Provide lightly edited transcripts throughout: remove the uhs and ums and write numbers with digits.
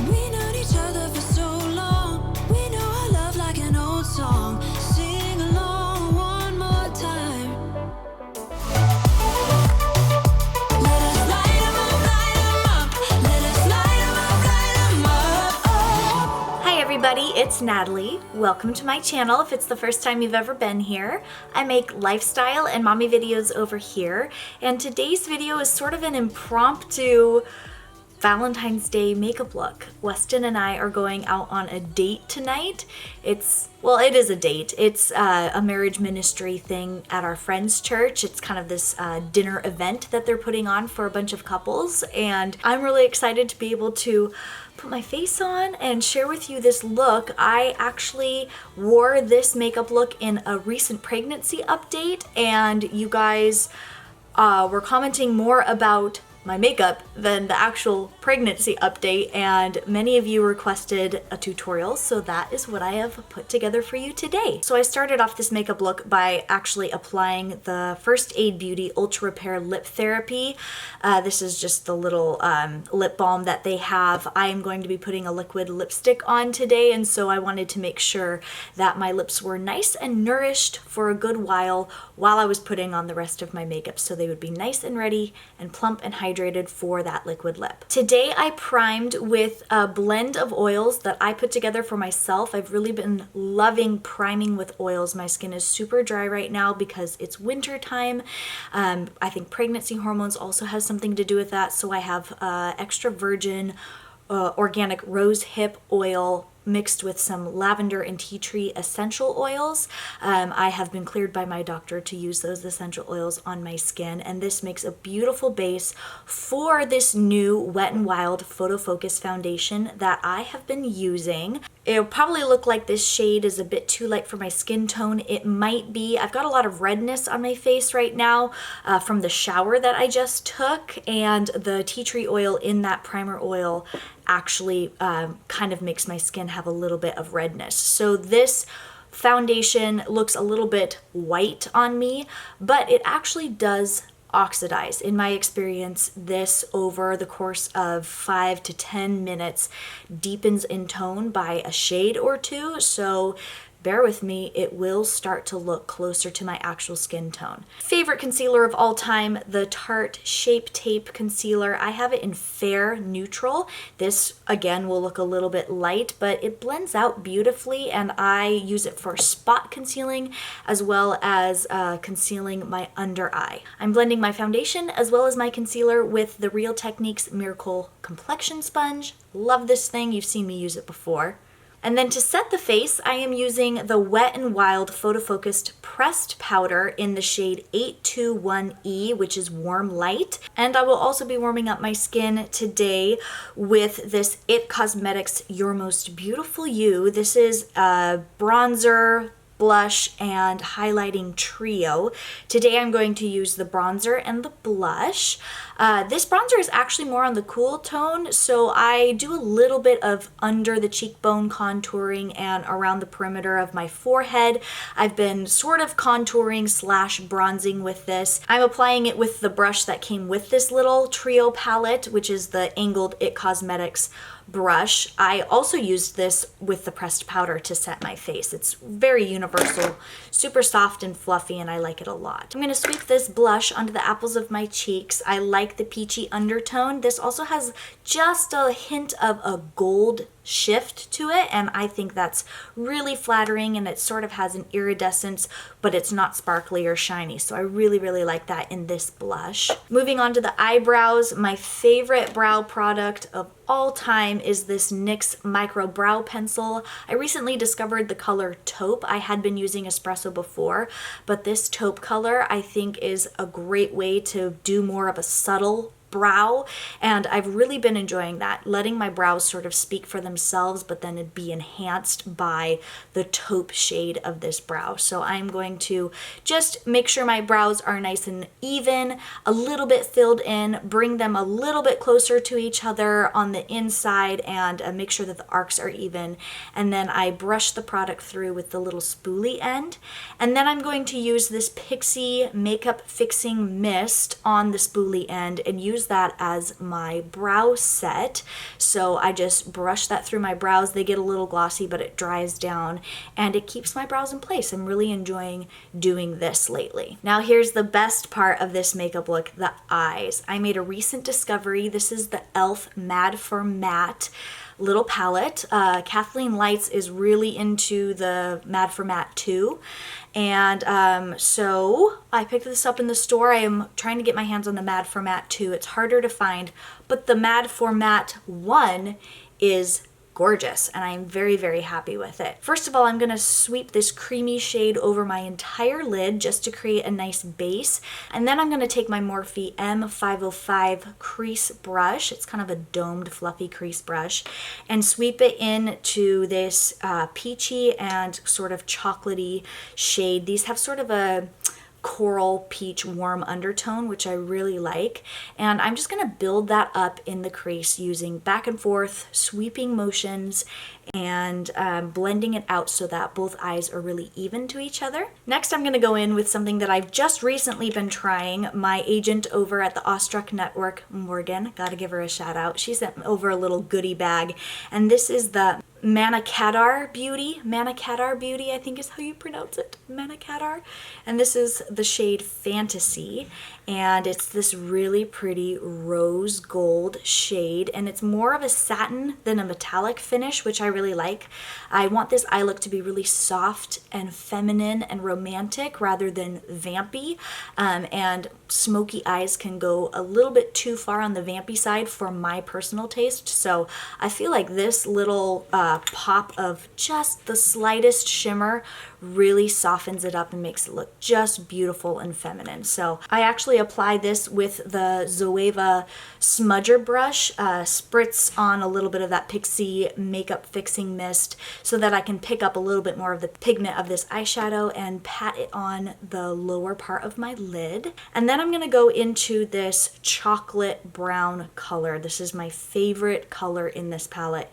We known each other for so long. We know our love like an old song. Sing along one more time. Let us light 'em up, light 'em up. Let us light 'em up, light 'em up. Oh. Hi everybody, it's Natalie. Welcome to my channel if it's the first time you've ever been here. I make lifestyle and mommy videos over here, and today's video is sort of an impromptu Valentine's Day makeup look. Weston and I are going out on a date tonight. It is a date. It's a marriage ministry thing at our friend's church. It's kind of this dinner event that they're putting on for a bunch of couples, and I'm really excited to be able to put my face on and share with you this look. I actually wore this makeup look in a recent pregnancy update, and you guys were commenting more about my makeup than the actual pregnancy update, and many of you requested a tutorial, so that is what I have put together for you today. So I started off this makeup look by actually applying the First Aid Beauty Ultra Repair Lip Therapy. This is just the little lip balm that they have. I am going to be putting a liquid lipstick on today, and so I wanted to make sure that my lips were nice and nourished for a good while I was putting on the rest of my makeup, so they would be nice and ready and plump and hydrated for that liquid lip. Today I primed with a blend of oils that I put together for myself. I've really been loving priming with oils. My skin is super dry right now because it's winter time. I think pregnancy hormones also has something to do with that, so I have extra virgin organic rose hip oil mixed with some lavender and tea tree essential oils. I have been cleared by my doctor to use those essential oils on my skin, and this makes a beautiful base for this new Wet n Wild Photo Focus foundation that I have been using. It'll probably look like this shade is a bit too light for my skin tone. It might be. I've got a lot of redness on my face right now from the shower that I just took, and the tea tree oil in that primer oil actually kind of makes my skin have a little bit of redness. So this foundation looks a little bit white on me, but it actually does oxidize. In my experience, this over the course of 5 to 10 minutes deepens in tone by a shade or two, so bear with me, it will start to look closer to my actual skin tone. Favorite concealer of all time, the Tarte Shape Tape Concealer. I have it in Fair Neutral. This, again, will look a little bit light, but it blends out beautifully, and I use it for spot concealing as well as concealing my under eye. I'm blending my foundation as well as my concealer with the Real Techniques Miracle Complexion Sponge. Love this thing. You've seen me use it before. And then to set the face, I am using the Wet n Wild Photo Focused Pressed Powder in the shade 821E, which is Warm Light. And I will also be warming up my skin today with this IT Cosmetics Your Most Beautiful You. This is a bronzer, blush, and highlighting trio. Today I'm going to use the bronzer and the blush. This bronzer is actually more on the cool tone, so I do a little bit of under the cheekbone contouring and around the perimeter of my forehead. I've been sort of contouring / bronzing with this. I'm applying it with the brush that came with this little trio palette, which is the angled IT Cosmetics brush. I also used this with the pressed powder to set my face. It's very universal, super soft and fluffy, and I like it a lot. I'm going to sweep this blush onto the apples of my cheeks. I like the peachy undertone. This also has just a hint of a gold shift to it, and I think that's really flattering, and it sort of has an iridescence, but it's not sparkly or shiny, so I really like that in this blush. Moving on to the eyebrows, my favorite brow product of all time is this NYX Micro Brow Pencil. I recently discovered the color taupe. I had been using espresso before, but this taupe color I think is a great way to do more of a subtle brow, and I've really been enjoying that, letting my brows sort of speak for themselves, but then it'd be enhanced by the taupe shade of this brow. So I'm going to just make sure my brows are nice and even, a little bit filled in, bring them a little bit closer to each other on the inside, and make sure that the arcs are even, and then I brush the product through with the little spoolie end, and then I'm going to use this Pixie Makeup Fixing Mist on the spoolie end and use use that as my brow set. So I just brush that through my brows. They get a little glossy, but it dries down and it keeps my brows in place. I'm really enjoying doing this lately. Now here's the best part of this makeup look, the eyes. I made a recent discovery. This is the e.l.f. Mad for Matte little palette. Kathleen Lights is really into the Mad for Matte too. And so I picked this up in the store. I am trying to get my hands on the Mad for Matte 2. It's harder to find, but the Mad for Matte 1 is gorgeous and I am very, very happy with it. First of all, I'm going to sweep this creamy shade over my entire lid just to create a nice base. And then I'm going to take my Morphe M505 crease brush. It's kind of a domed, fluffy crease brush, and sweep it into this peachy and sort of chocolatey shade. These have sort of a coral peach warm undertone, which I really like. And I'm just going to build that up in the crease using back and forth sweeping motions and blending it out so that both eyes are really even to each other. Next, I'm going to go in with something that I've just recently been trying. My agent over at the Awestruck Network, Morgan, gotta give her a shout out. She sent over a little goodie bag, and this is the Manakadar Beauty, I think is how you pronounce it, Manakadar. And this is the shade Fantasy, and it's this really pretty rose gold shade, and it's more of a satin than a metallic finish, which I really like. I want this eye look to be really soft and feminine and romantic rather than vampy, and smoky eyes can go a little bit too far on the vampy side for my personal taste. So I feel like this little pop of just the slightest shimmer really softens it up and makes it look just beautiful and feminine. So I actually apply this with the Zoeva smudger brush, spritz on a little bit of that Pixie makeup fixing mist so that I can pick up a little bit more of the pigment of this eyeshadow and pat it on the lower part of my lid. And then I'm going to go into this chocolate brown color. This is my favorite color in this palette.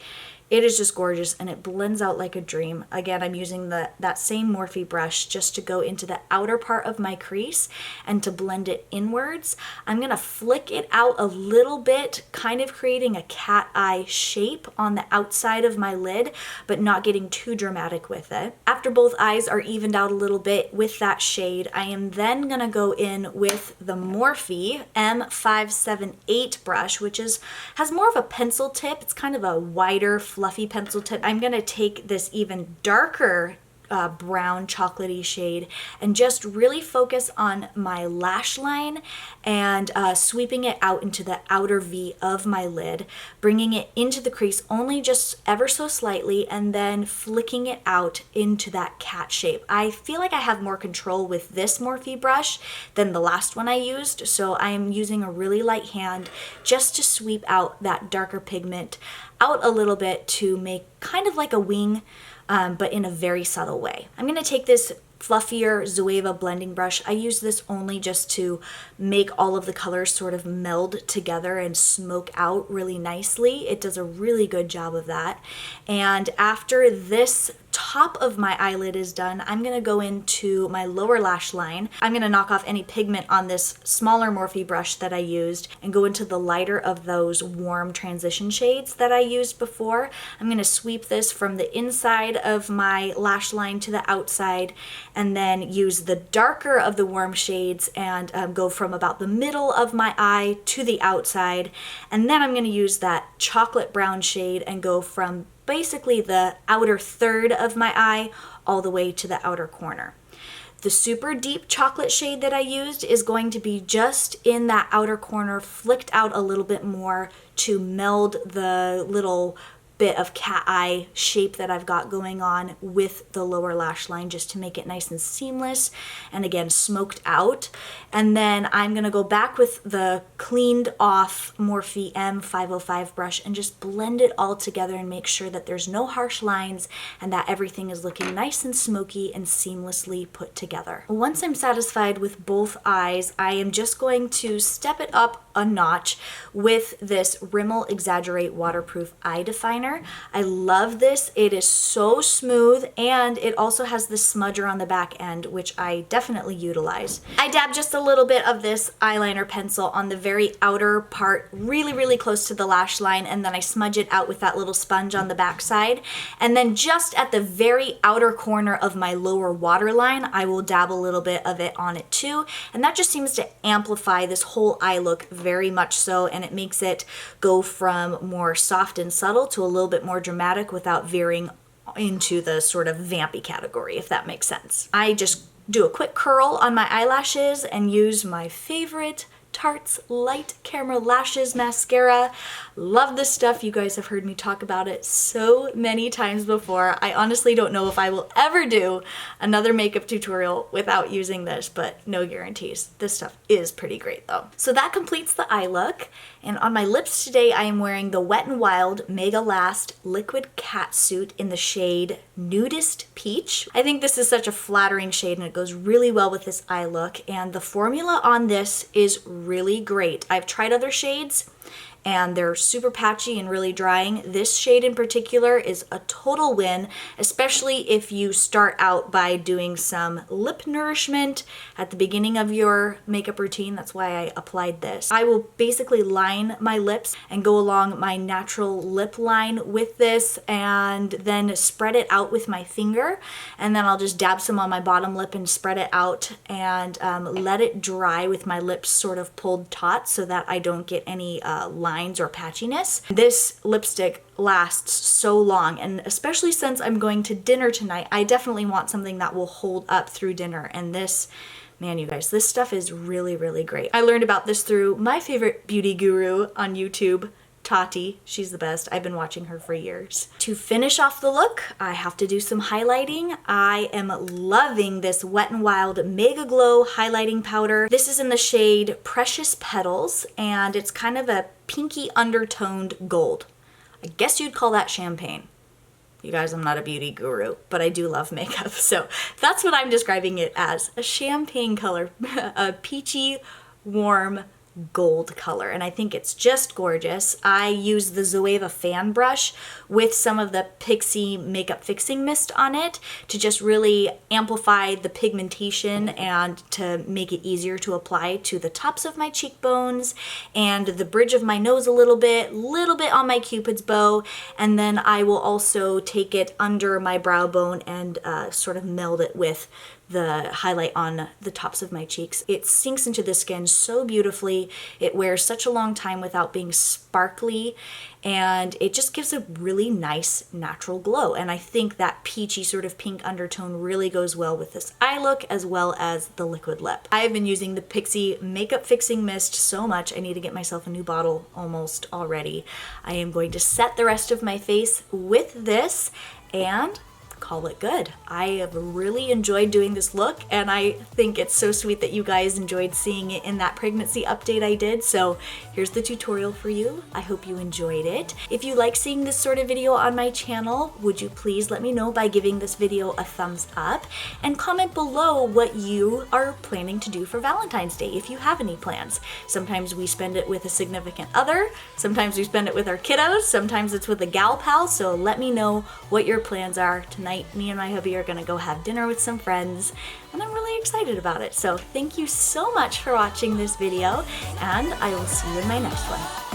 It is just gorgeous and it blends out like a dream. Again, I'm using that same Morphe brush just to go into the outer part of my crease and to blend it inwards. I'm gonna flick it out a little bit, kind of creating a cat eye shape on the outside of my lid, but not getting too dramatic with it. After both eyes are evened out a little bit with that shade, I am then gonna go in with the Morphe M578 brush, which has more of a pencil tip. It's kind of a wider, fluffy pencil tip. I'm gonna take this even darker brown chocolatey shade and just really focus on my lash line and sweeping it out into the outer V of my lid, bringing it into the crease only just ever so slightly, and then flicking it out into that cat shape. I feel like I have more control with this Morphe brush than the last one I used, so I am using a really light hand just to sweep out that darker pigment out a little bit to make kind of like a wing, but in a very subtle way. I'm going to take this fluffier Zoeva blending brush. I use this only just to make all of the colors sort of meld together and smoke out really nicely. It does a really good job of that. And after this top of my eyelid is done, I'm going to go into my lower lash line. I'm going to knock off any pigment on this smaller Morphe brush that I used and go into the lighter of those warm transition shades that I used before. I'm going to sweep this from the inside of my lash line to the outside, and then use the darker of the warm shades and go from about the middle of my eye to the outside. And then I'm going to use that chocolate brown shade and go from basically the outer third of my eye all the way to the outer corner. The super deep chocolate shade that I used is going to be just in that outer corner, flicked out a little bit more to meld the little bit of cat eye shape that I've got going on with the lower lash line, just to make it nice and seamless and again smoked out. And then I'm gonna go back with the cleaned off Morphe M505 brush and just blend it all together and make sure that there's no harsh lines and that everything is looking nice and smoky and seamlessly put together. Once I'm satisfied with both eyes, I am just going to step it up a notch with this Rimmel Exaggerate Waterproof Eye Definer. eyeliner. I love this. It is so smooth, and it also has the smudger on the back end, which I definitely utilize. I dab just a little bit of this eyeliner pencil on the very outer part, really, really close to the lash line, and then I smudge it out with that little sponge on the back side. And then just at the very outer corner of my lower waterline, I will dab a little bit of it on it too. And that just seems to amplify this whole eye look very much so, and it makes it go from more soft and subtle to a little bit more dramatic without veering into the sort of vampy category, if that makes sense. I just do a quick curl on my eyelashes and use my favorite Tarte's Light Camera Lashes mascara. Love this stuff. You guys have heard me talk about it so many times before. I honestly don't know if I will ever do another makeup tutorial without using this, but no guarantees. This stuff is pretty great though. So that completes the eye look. And on my lips today, I am wearing the Wet n Wild Mega Last Liquid Catsuit in the shade Nudist Peach. I think this is such a flattering shade and it goes really well with this eye look. And the formula on this is really great. I've tried other shades and they're super patchy and really drying. This shade in particular is a total win, especially if you start out by doing some lip nourishment at the beginning of your makeup routine. That's why I applied this. I will basically line my lips and go along my natural lip line with this and then spread it out with my finger. And then I'll just dab some on my bottom lip and spread it out and let it dry with my lips sort of pulled taut so that I don't get any lines or patchiness. This lipstick lasts so long, and especially since I'm going to dinner tonight, I definitely want something that will hold up through dinner. And this, man, you guys, this stuff is really, really great. I learned about this through my favorite beauty guru on YouTube, Tati. She's the best. I've been watching her for years. To finish off the look, I have to do some highlighting. I am loving this Wet n Wild Mega Glow highlighting powder. This is in the shade Precious Petals, and it's kind of a pinky undertoned gold. I guess you'd call that champagne. You guys, I'm not a beauty guru, but I do love makeup, so that's what I'm describing it as. A champagne color, a peachy, warm, gold color, and I think it's just gorgeous. I use the Zoeva fan brush with some of the Pixie makeup fixing mist on it to just really amplify the pigmentation and to make it easier to apply to the tops of my cheekbones and the bridge of my nose a little bit on my Cupid's bow, and then I will also take it under my brow bone and sort of meld it with the highlight on the tops of my cheeks. It sinks into the skin so beautifully. It wears such a long time without being sparkly, and it just gives a really nice natural glow. And I think that peachy sort of pink undertone really goes well with this eye look as well as the liquid lip. I've been using the Pixie makeup fixing mist so much. I need to get myself a new bottle almost already. I am going to set the rest of my face with this and call it good. I have really enjoyed doing this look, and I think it's so sweet that you guys enjoyed seeing it in that pregnancy update I did. So here's the tutorial for you. I hope you enjoyed it. If you like seeing this sort of video on my channel, would you please let me know by giving this video a thumbs up and comment below what you are planning to do for Valentine's Day if you have any plans. Sometimes we spend it with a significant other, sometimes we spend it with our kiddos, sometimes it's with a gal pal, so let me know what your plans are tonight. Me and my hubby are gonna go have dinner with some friends, and I'm really excited about it. So thank you so much for watching this video, and I will see you in my next one.